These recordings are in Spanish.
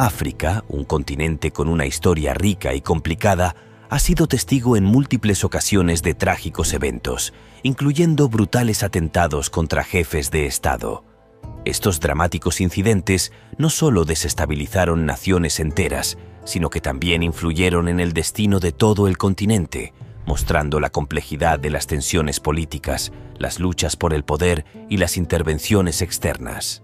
África, un continente con una historia rica y complicada, ha sido testigo en múltiples ocasiones de trágicos eventos, incluyendo brutales atentados contra jefes de Estado. Estos dramáticos incidentes no solo desestabilizaron naciones enteras, sino que también influyeron en el destino de todo el continente, mostrando la complejidad de las tensiones políticas, las luchas por el poder y las intervenciones externas.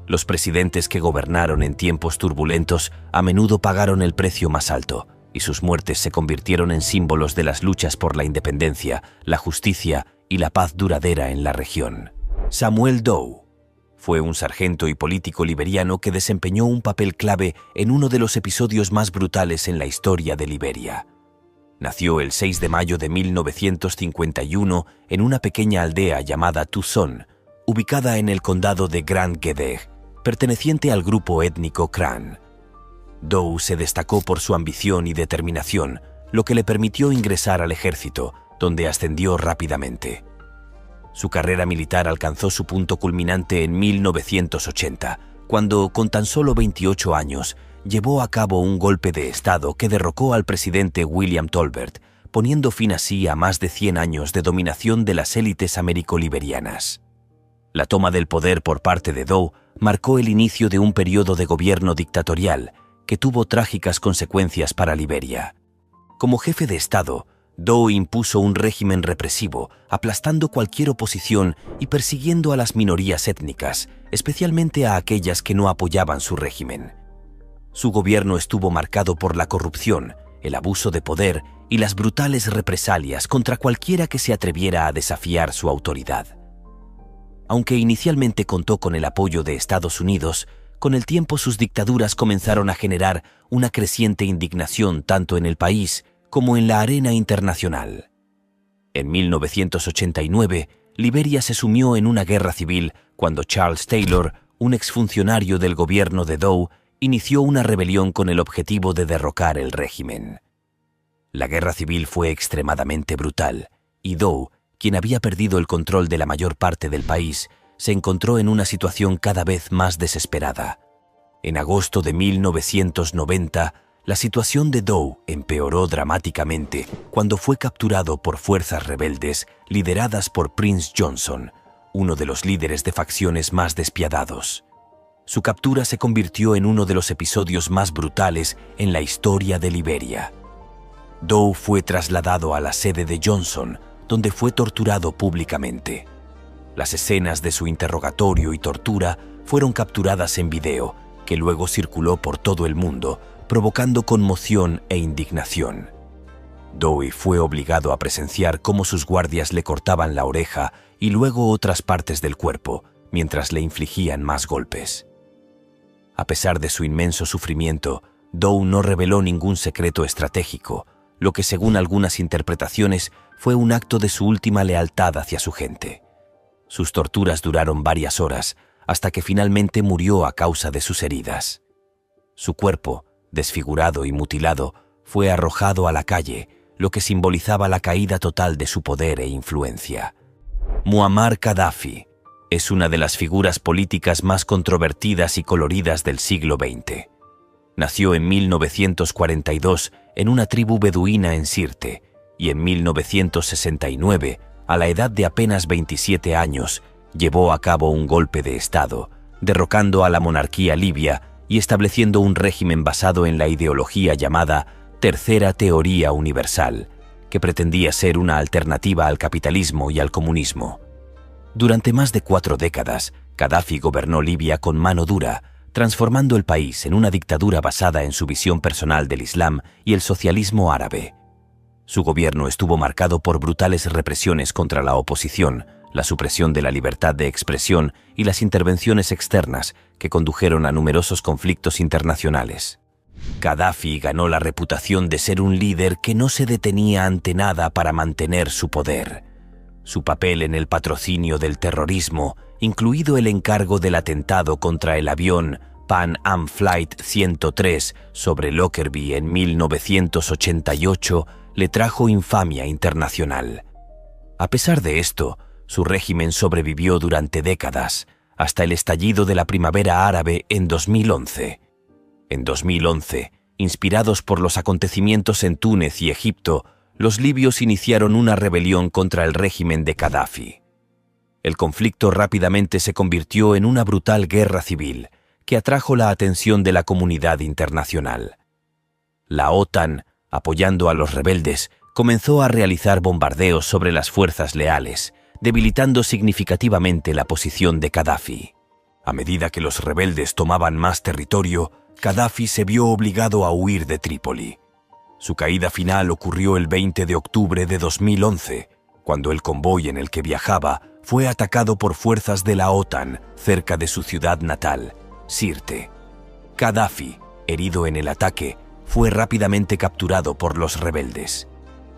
Los presidentes que gobernaron en tiempos turbulentos a menudo pagaron el precio más alto, y sus muertes se convirtieron en símbolos de las luchas por la independencia, la justicia y la paz duradera en la región. Samuel Doe fue un sargento y político liberiano que desempeñó un papel clave en uno de los episodios más brutales en la historia de Liberia. Nació el 6 de mayo de 1951 en una pequeña aldea llamada Tucson, ubicada en el condado de Grand Gedeh, perteneciente al grupo étnico Kran. Doe se destacó por su ambición y determinación, lo que le permitió ingresar al ejército, donde ascendió rápidamente. Su carrera militar alcanzó su punto culminante en 1980, cuando, con tan solo 28 años, llevó a cabo un golpe de Estado que derrocó al presidente William Tolbert, poniendo fin así a más de 100 años de dominación de las élites américo-liberianas. La toma del poder por parte de Doe marcó el inicio de un periodo de gobierno dictatorial que tuvo trágicas consecuencias para Liberia. Como jefe de Estado, Doe impuso un régimen represivo, aplastando cualquier oposición y persiguiendo a las minorías étnicas, especialmente a aquellas que no apoyaban su régimen. Su gobierno estuvo marcado por la corrupción, el abuso de poder y las brutales represalias contra cualquiera que se atreviera a desafiar su autoridad. Aunque inicialmente contó con el apoyo de Estados Unidos, con el tiempo sus dictaduras comenzaron a generar una creciente indignación tanto en el país como en la arena internacional. En 1989, Liberia se sumió en una guerra civil cuando Charles Taylor, un exfuncionario del gobierno de Doe, inició una rebelión con el objetivo de derrocar el régimen. La guerra civil fue extremadamente brutal, y Doe, quien había perdido el control de la mayor parte del país, se encontró en una situación cada vez más desesperada. En agosto de 1990, la situación de Doe empeoró dramáticamente cuando fue capturado por fuerzas rebeldes lideradas por Prince Johnson, uno de los líderes de facciones más despiadados. Su captura se convirtió en uno de los episodios más brutales en la historia de Liberia. Doe fue trasladado a la sede de Johnson, donde fue torturado públicamente. Las escenas de su interrogatorio y tortura fueron capturadas en video, que luego circuló por todo el mundo, provocando conmoción e indignación. Doe fue obligado a presenciar cómo sus guardias le cortaban la oreja y luego otras partes del cuerpo, mientras le infligían más golpes. A pesar de su inmenso sufrimiento, Doe no reveló ningún secreto estratégico, lo que según algunas interpretaciones fue un acto de su última lealtad hacia su gente. Sus torturas duraron varias horas, hasta que finalmente murió a causa de sus heridas. Su cuerpo, desfigurado y mutilado, fue arrojado a la calle, lo que simbolizaba la caída total de su poder e influencia. Muammar Gaddafi es una de las figuras políticas más controvertidas y coloridas del siglo XX. Nació en 1942 en una tribu beduina en Sirte y en 1969, a la edad de apenas 27 años, llevó a cabo un golpe de Estado, derrocando a la monarquía libia y estableciendo un régimen basado en la ideología llamada Tercera Teoría Universal, que pretendía ser una alternativa al capitalismo y al comunismo. Durante más de 4 décadas, Gaddafi gobernó Libia con mano dura, transformando el país en una dictadura basada en su visión personal del Islam y el socialismo árabe. Su gobierno estuvo marcado por brutales represiones contra la oposición, la supresión de la libertad de expresión y las intervenciones externas que condujeron a numerosos conflictos internacionales. Gaddafi ganó la reputación de ser un líder que no se detenía ante nada para mantener su poder. Su papel en el patrocinio del terrorismo, incluido el encargo del atentado contra el avión Pan Am Flight 103 sobre Lockerbie en 1988, le trajo infamia internacional. A pesar de esto, su régimen sobrevivió durante décadas, hasta el estallido de la primavera árabe en 2011. En 2011, inspirados por los acontecimientos en Túnez y Egipto, los libios iniciaron una rebelión contra el régimen de Gaddafi. El conflicto rápidamente se convirtió en una brutal guerra civil que atrajo la atención de la comunidad internacional. La OTAN, apoyando a los rebeldes, comenzó a realizar bombardeos sobre las fuerzas leales, debilitando significativamente la posición de Gaddafi. A medida que los rebeldes tomaban más territorio, Gaddafi se vio obligado a huir de Trípoli. Su caída final ocurrió el 20 de octubre de 2011, cuando el convoy en el que viajaba fue atacado por fuerzas de la OTAN cerca de su ciudad natal, Sirte. Gaddafi, herido en el ataque, fue rápidamente capturado por los rebeldes.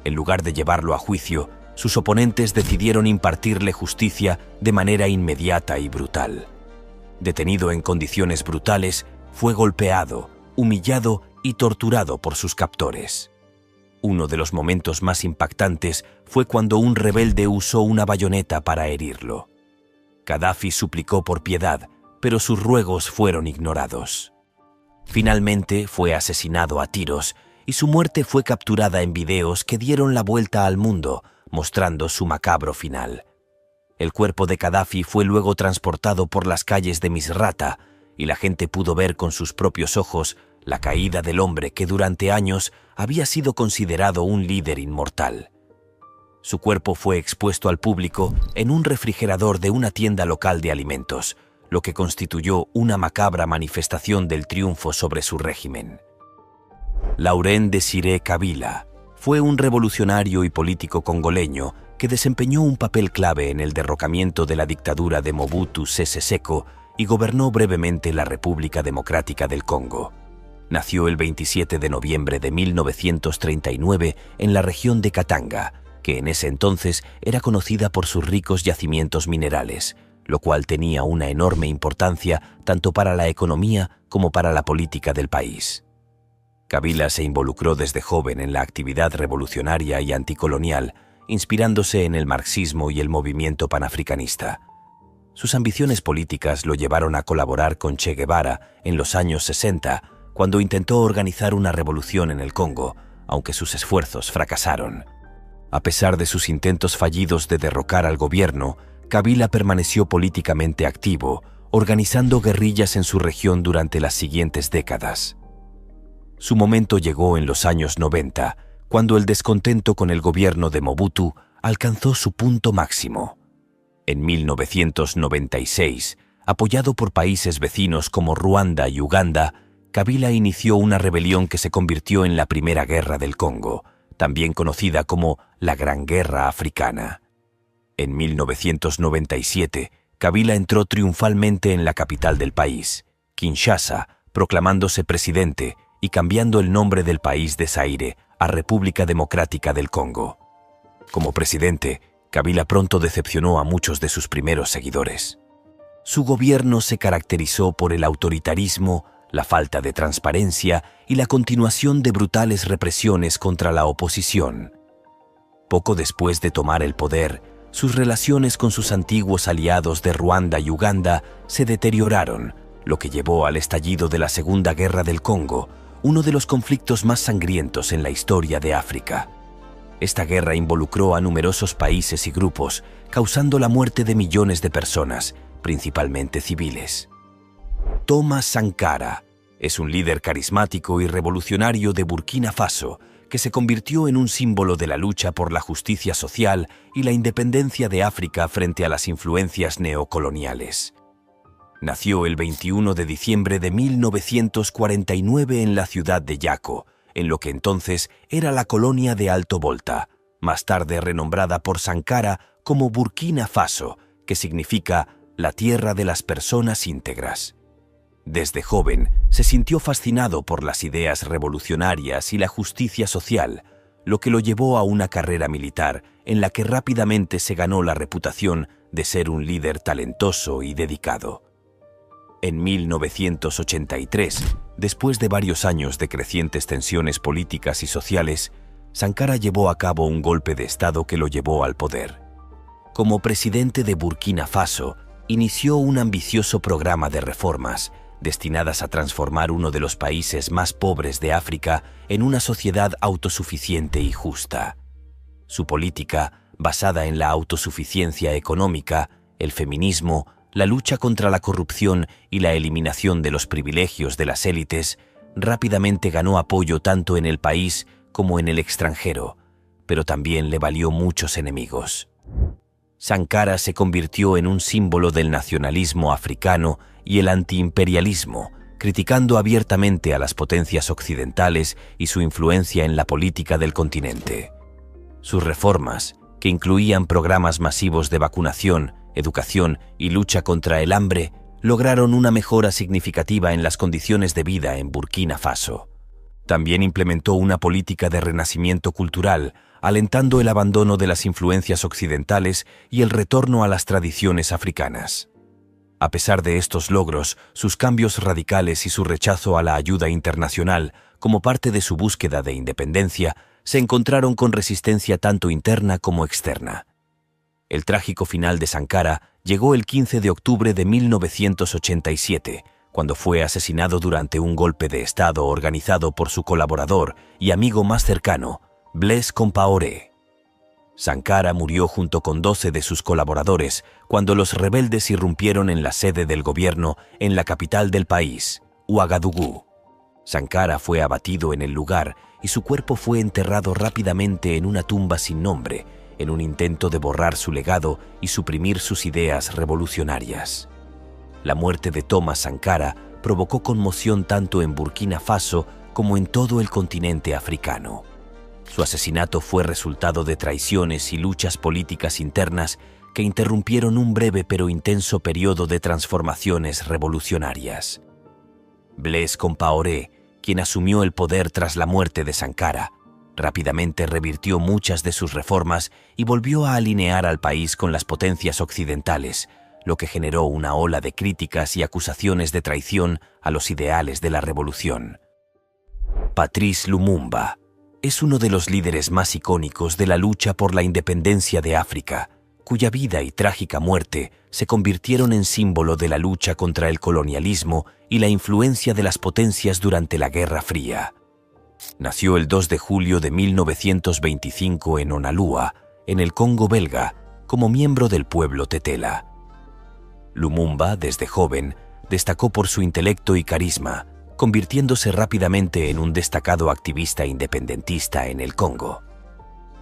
En lugar de llevarlo a juicio, sus oponentes decidieron impartirle justicia de manera inmediata y brutal. Detenido en condiciones brutales, fue golpeado, humillado y torturado por sus captores. Uno de los momentos más impactantes fue cuando un rebelde usó una bayoneta para herirlo. Gaddafi suplicó por piedad, pero sus ruegos fueron ignorados. Finalmente fue asesinado a tiros y su muerte fue capturada en videos que dieron la vuelta al mundo, mostrando su macabro final. El cuerpo de Gaddafi fue luego transportado por las calles de Misrata y la gente pudo ver con sus propios ojos la caída del hombre que durante años había sido considerado un líder inmortal. Su cuerpo fue expuesto al público en un refrigerador de una tienda local de alimentos, lo que constituyó una macabra manifestación del triunfo sobre su régimen. Laurent Désiré Kabila fue un revolucionario y político congoleño que desempeñó un papel clave en el derrocamiento de la dictadura de Mobutu Sese Seko y gobernó brevemente la República Democrática del Congo. Nació el 27 de noviembre de 1939 en la región de Katanga, que en ese entonces era conocida por sus ricos yacimientos minerales, lo cual tenía una enorme importancia tanto para la economía como para la política del país. Kabila se involucró desde joven en la actividad revolucionaria y anticolonial, inspirándose en el marxismo y el movimiento panafricanista. Sus ambiciones políticas lo llevaron a colaborar con Che Guevara en los años 60, cuando intentó organizar una revolución en el Congo, aunque sus esfuerzos fracasaron. A pesar de sus intentos fallidos de derrocar al gobierno, Kabila permaneció políticamente activo, organizando guerrillas en su región durante las siguientes décadas. Su momento llegó en los años 90, cuando el descontento con el gobierno de Mobutu alcanzó su punto máximo. En 1996, apoyado por países vecinos como Ruanda y Uganda, Kabila inició una rebelión que se convirtió en la Primera Guerra del Congo, también conocida como la Gran Guerra Africana. En 1997, Kabila entró triunfalmente en la capital del país, Kinshasa, proclamándose presidente y cambiando el nombre del país de Zaire a República Democrática del Congo. Como presidente, Kabila pronto decepcionó a muchos de sus primeros seguidores. Su gobierno se caracterizó por el autoritarismo, la falta de transparencia y la continuación de brutales represiones contra la oposición. Poco después de tomar el poder, sus relaciones con sus antiguos aliados de Ruanda y Uganda se deterioraron, lo que llevó al estallido de la Segunda Guerra del Congo, uno de los conflictos más sangrientos en la historia de África. Esta guerra involucró a numerosos países y grupos, causando la muerte de millones de personas, principalmente civiles. Thomas Sankara es un líder carismático y revolucionario de Burkina Faso que se convirtió en un símbolo de la lucha por la justicia social y la independencia de África frente a las influencias neocoloniales. Nació el 21 de diciembre de 1949 en la ciudad de Yako, en lo que entonces era la colonia de Alto Volta, más tarde renombrada por Sankara como Burkina Faso, que significa la tierra de las personas íntegras. Desde joven se sintió fascinado por las ideas revolucionarias y la justicia social, lo que lo llevó a una carrera militar en la que rápidamente se ganó la reputación de ser un líder talentoso y dedicado. En 1983, después de varios años de crecientes tensiones políticas y sociales, Sankara llevó a cabo un golpe de Estado que lo llevó al poder. Como presidente de Burkina Faso, inició un ambicioso programa de reformas, destinadas a transformar uno de los países más pobres de África en una sociedad autosuficiente y justa. Su política, basada en la autosuficiencia económica, el feminismo, la lucha contra la corrupción y la eliminación de los privilegios de las élites, rápidamente ganó apoyo tanto en el país como en el extranjero, pero también le valió muchos enemigos. Sankara se convirtió en un símbolo del nacionalismo africano y el antiimperialismo, criticando abiertamente a las potencias occidentales y su influencia en la política del continente. Sus reformas, que incluían programas masivos de vacunación, educación y lucha contra el hambre, lograron una mejora significativa en las condiciones de vida en Burkina Faso. También implementó una política de renacimiento cultural, alentando el abandono de las influencias occidentales y el retorno a las tradiciones africanas. A pesar de estos logros, sus cambios radicales y su rechazo a la ayuda internacional, como parte de su búsqueda de independencia, se encontraron con resistencia tanto interna como externa. El trágico final de Sankara llegó el 15 de octubre de 1987, cuando fue asesinado durante un golpe de Estado organizado por su colaborador y amigo más cercano, Blaise Compaoré. Sankara murió junto con 12 de sus colaboradores cuando los rebeldes irrumpieron en la sede del gobierno en la capital del país, Ouagadougou. Sankara fue abatido en el lugar y su cuerpo fue enterrado rápidamente en una tumba sin nombre, en un intento de borrar su legado y suprimir sus ideas revolucionarias. La muerte de Thomas Sankara provocó conmoción tanto en Burkina Faso como en todo el continente africano. Su asesinato fue resultado de traiciones y luchas políticas internas que interrumpieron un breve pero intenso periodo de transformaciones revolucionarias. Blaise Compaoré, quien asumió el poder tras la muerte de Sankara, rápidamente revirtió muchas de sus reformas y volvió a alinear al país con las potencias occidentales, lo que generó una ola de críticas y acusaciones de traición a los ideales de la revolución. Patrice Lumumba es uno de los líderes más icónicos de la lucha por la independencia de África, cuya vida y trágica muerte se convirtieron en símbolo de la lucha contra el colonialismo y la influencia de las potencias durante la Guerra Fría. Nació el 2 de julio de 1925 en Onalua, en el Congo belga, como miembro del pueblo Tetela. Lumumba, desde joven, destacó por su intelecto y carisma, convirtiéndose rápidamente en un destacado activista independentista en el Congo.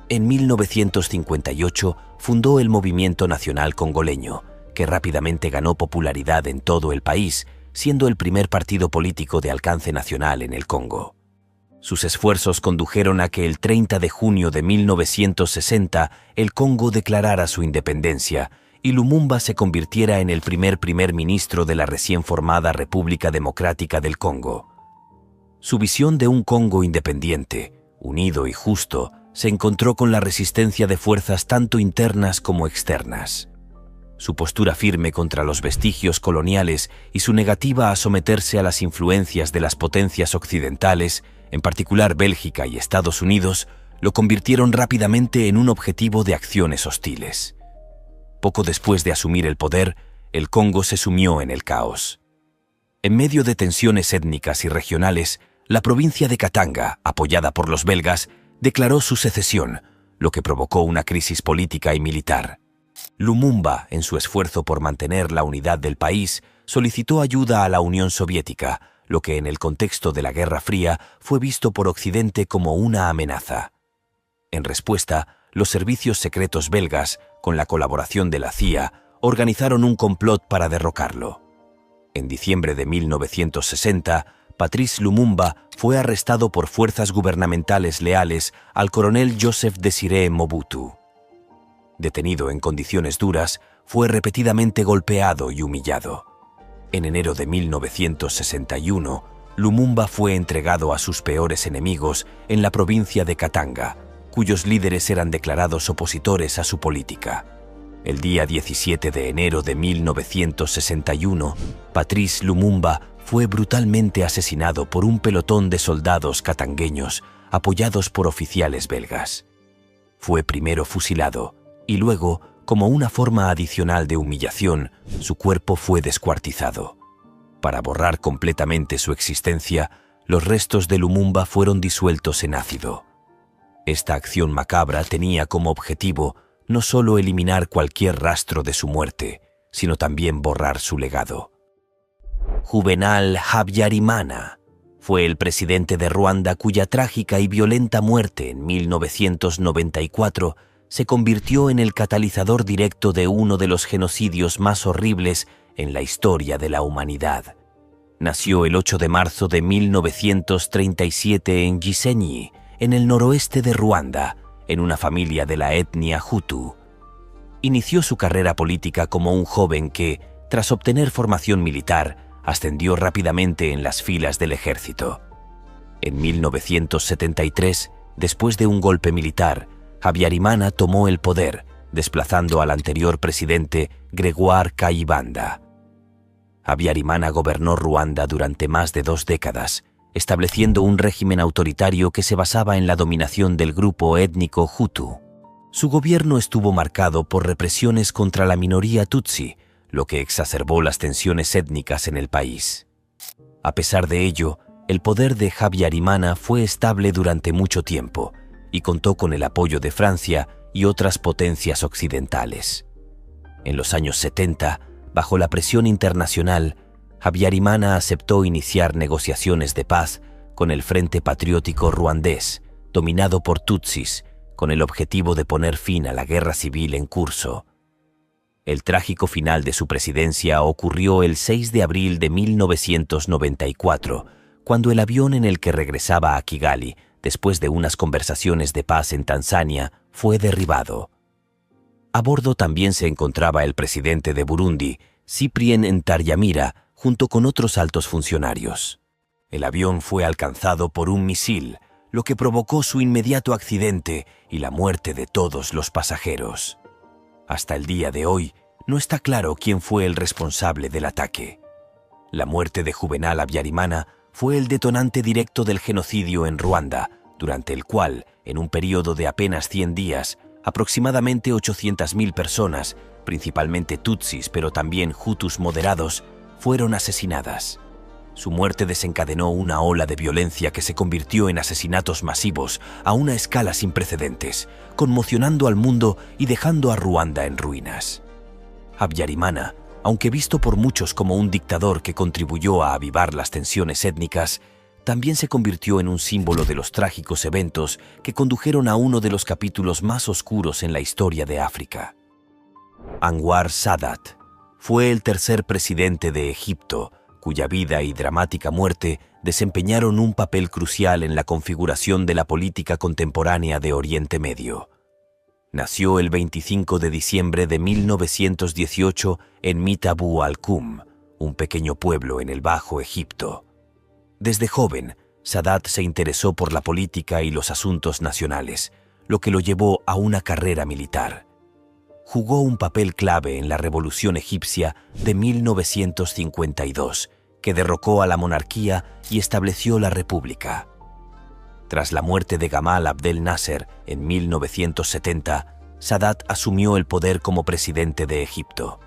En 1958 fundó el Movimiento Nacional Congoleño, que rápidamente ganó popularidad en todo el país, siendo el primer partido político de alcance nacional en el Congo. Sus esfuerzos condujeron a que el 30 de junio de 1960 el Congo declarara su independencia y Lumumba se convirtiera en el primer ministro de la recién formada República Democrática del Congo. Su visión de un Congo independiente, unido y justo, se encontró con la resistencia de fuerzas tanto internas como externas. Su postura firme contra los vestigios coloniales y su negativa a someterse a las influencias de las potencias occidentales, en particular Bélgica y Estados Unidos, lo convirtieron rápidamente en un objetivo de acciones hostiles. Poco después de asumir el poder, el Congo se sumió en el caos. En medio de tensiones étnicas y regionales, la provincia de Katanga, apoyada por los belgas, declaró su secesión, lo que provocó una crisis política y militar. Lumumba, en su esfuerzo por mantener la unidad del país, solicitó ayuda a la Unión Soviética, lo que en el contexto de la Guerra Fría fue visto por Occidente como una amenaza. En respuesta, los servicios secretos belgas, con la colaboración de la CIA, organizaron un complot para derrocarlo. En diciembre de 1960, Patrice Lumumba fue arrestado por fuerzas gubernamentales leales al coronel Joseph Désiré Mobutu. Detenido en condiciones duras, fue repetidamente golpeado y humillado. En enero de 1961, Lumumba fue entregado a sus peores enemigos en la provincia de Katanga, cuyos líderes eran declarados opositores a su política. El día 17 de enero de 1961, Patrice Lumumba fue brutalmente asesinado por un pelotón de soldados katangueños apoyados por oficiales belgas. Fue primero fusilado y luego, como una forma adicional de humillación, su cuerpo fue descuartizado. Para borrar completamente su existencia, los restos de Lumumba fueron disueltos en ácido. Esta acción macabra tenía como objetivo no solo eliminar cualquier rastro de su muerte, sino también borrar su legado. Juvenal Habyarimana fue el presidente de Ruanda cuya trágica y violenta muerte en 1994 se convirtió en el catalizador directo de uno de los genocidios más horribles en la historia de la humanidad. Nació el 8 de marzo de 1937 en Gisenyi, en el noroeste de Ruanda, en una familia de la etnia Hutu. Inició su carrera política como un joven que, tras obtener formación militar, ascendió rápidamente en las filas del ejército. En 1973, después de un golpe militar, Habyarimana tomó el poder, desplazando al anterior presidente Gregoire Kayibanda. Habyarimana gobernó Ruanda durante más de 2 décadas, estableciendo un régimen autoritario que se basaba en la dominación del grupo étnico Hutu. Su gobierno estuvo marcado por represiones contra la minoría Tutsi, lo que exacerbó las tensiones étnicas en el país. A pesar de ello, el poder de Habyarimana fue estable durante mucho tiempo y contó con el apoyo de Francia y otras potencias occidentales. En los años 70, bajo la presión internacional, Habyarimana aceptó iniciar negociaciones de paz con el Frente Patriótico Ruandés, dominado por Tutsis, con el objetivo de poner fin a la guerra civil en curso. El trágico final de su presidencia ocurrió el 6 de abril de 1994, cuando el avión en el que regresaba a Kigali, después de unas conversaciones de paz en Tanzania, fue derribado. A bordo también se encontraba el presidente de Burundi, Cyprien Ntaryamira, junto con otros altos funcionarios. El avión fue alcanzado por un misil, lo que provocó su inmediato accidente y la muerte de todos los pasajeros. Hasta el día de hoy, no está claro quién fue el responsable del ataque. La muerte de Juvenal Habyarimana fue el detonante directo del genocidio en Ruanda, durante el cual, en un periodo de apenas 100 días, aproximadamente 800.000 personas, principalmente tutsis pero también hutus moderados, fueron asesinadas. Su muerte desencadenó una ola de violencia que se convirtió en asesinatos masivos a una escala sin precedentes, conmocionando al mundo y dejando a Ruanda en ruinas. Habyarimana, aunque visto por muchos como un dictador que contribuyó a avivar las tensiones étnicas, también se convirtió en un símbolo de los trágicos eventos que condujeron a uno de los capítulos más oscuros en la historia de África. Anwar Sadat fue el tercer presidente de Egipto, cuya vida y dramática muerte desempeñaron un papel crucial en la configuración de la política contemporánea de Oriente Medio. Nació el 25 de diciembre de 1918 en Mitabu al-Kum, un pequeño pueblo en el Bajo Egipto. Desde joven, Sadat se interesó por la política y los asuntos nacionales, lo que lo llevó a una carrera militar. Jugó un papel clave en la Revolución Egipcia de 1952, que derrocó a la monarquía y estableció la República. Tras la muerte de Gamal Abdel Nasser en 1970, Sadat asumió el poder como presidente de Egipto.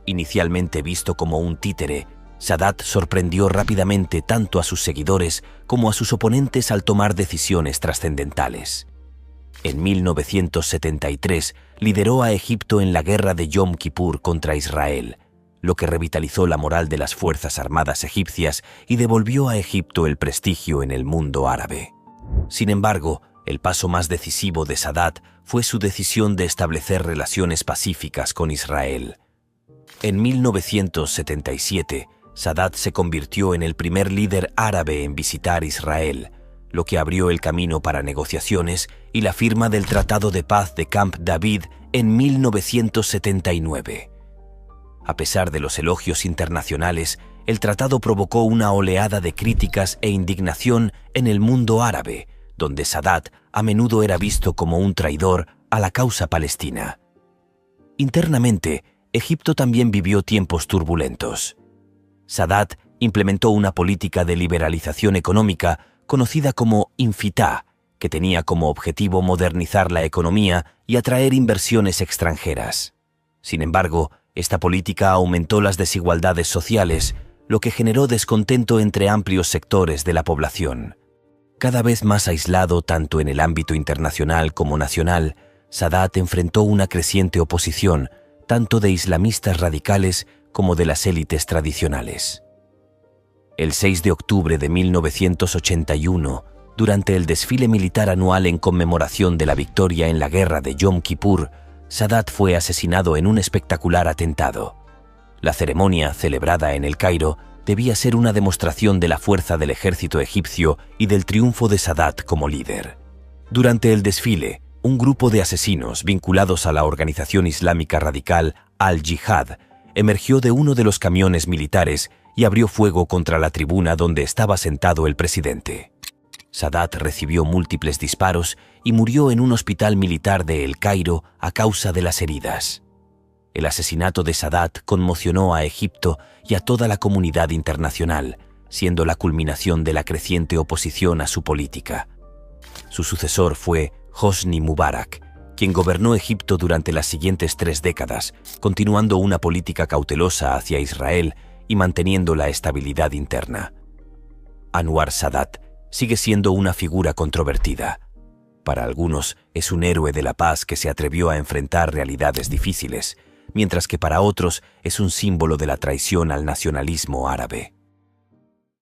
Inicialmente visto como un títere, Sadat sorprendió rápidamente tanto a sus seguidores como a sus oponentes al tomar decisiones trascendentales. En 1973 lideró a Egipto en la guerra de Yom Kippur contra Israel, lo que revitalizó la moral de las Fuerzas Armadas egipcias y devolvió a Egipto el prestigio en el mundo árabe. Sin embargo, el paso más decisivo de Sadat fue su decisión de establecer relaciones pacíficas con Israel. En 1977, Sadat se convirtió en el primer líder árabe en visitar Israel, lo que abrió el camino para negociaciones y la firma del Tratado de Paz de Camp David en 1979. A pesar de los elogios internacionales, el tratado provocó una oleada de críticas e indignación en el mundo árabe, donde Sadat a menudo era visto como un traidor a la causa palestina. Internamente, Egipto también vivió tiempos turbulentos. Sadat implementó una política de liberalización económica conocida como Infitah, que tenía como objetivo modernizar la economía y atraer inversiones extranjeras. Sin embargo, esta política aumentó las desigualdades sociales, lo que generó descontento entre amplios sectores de la población. Cada vez más aislado tanto en el ámbito internacional como nacional, Sadat enfrentó una creciente oposición tanto de islamistas radicales como de las élites tradicionales. El 6 de octubre de 1981, durante el desfile militar anual en conmemoración de la victoria en la guerra de Yom Kippur, Sadat fue asesinado en un espectacular atentado. La ceremonia, celebrada en El Cairo, debía ser una demostración de la fuerza del ejército egipcio y del triunfo de Sadat como líder. Durante el desfile, un grupo de asesinos vinculados a la organización islámica radical Al-Jihad emergió de uno de los camiones militares y abrió fuego contra la tribuna donde estaba sentado el presidente. Sadat recibió múltiples disparos y murió en un hospital militar de El Cairo a causa de las heridas. El asesinato de Sadat conmocionó a Egipto y a toda la comunidad internacional, siendo la culminación de la creciente oposición a su política. Su sucesor fue Hosni Mubarak, quien gobernó Egipto durante las siguientes 3 décadas, continuando una política cautelosa hacia Israel y manteniendo la estabilidad interna. Anwar Sadat sigue siendo una figura controvertida. Para algunos es un héroe de la paz que se atrevió a enfrentar realidades difíciles, mientras que para otros es un símbolo de la traición al nacionalismo árabe.